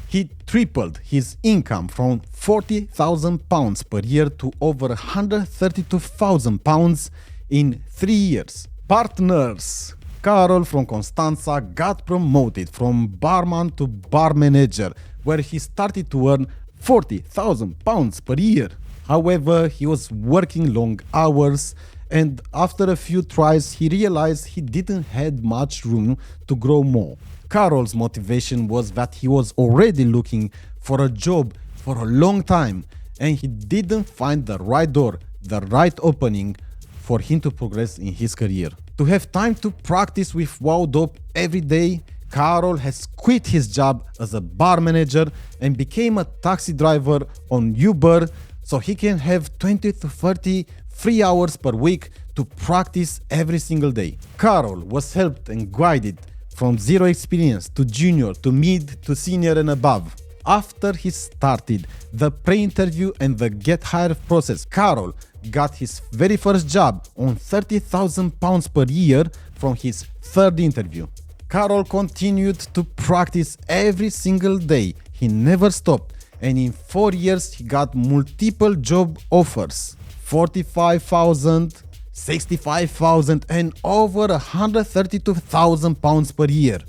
He tripled his income from £40,000 per year to over £132,000 in 3 years. Partners! Carol from Constanța got promoted from barman to bar manager, where he started to earn £40,000 per year. However, he was working long hours, and after a few tries, he realized he didn't have much room to grow more. Carol's motivation was that he was already looking for a job for a long time, and he didn't find the right door, the right opening for him to progress in his career. To have time to practice with Wow Dope every day, Carol has quit his job as a bar manager and became a taxi driver on Uber, so he can have 20 to 30 free hours per week to practice every single day. Carol was helped and guided from zero experience to junior to mid to senior and above. After he started the pre-interview and the get hired process, Carol got his very first job on £30,000 per year from his third interview. Carol continued to practice every single day. He never stopped, and in 4 years he got multiple job offers. 45,000, 65,000 and over £132,000 per year.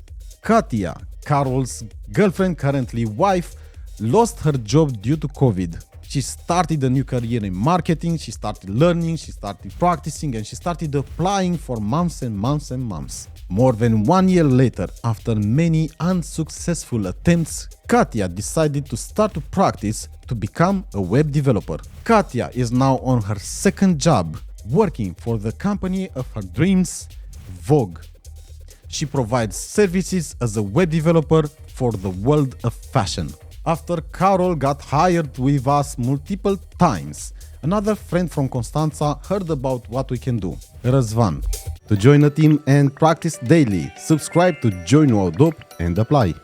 Katia, Carol's girlfriend, currently wife, lost her job due to COVID. She started a new career in marketing, she started learning, she started practicing, and she started applying for months and months and months. More than 1 year later, after many unsuccessful attempts, Katia decided to start to practice to become a web developer. Katia is now on her second job, working for the company of her dreams, Vogue. She provides services as a web developer for the world of fashion. After Carol got hired with us multiple times, another friend from Constanța heard about what we can do, Răzvan. To join the team and practice daily, subscribe to Join Wow Dope and apply.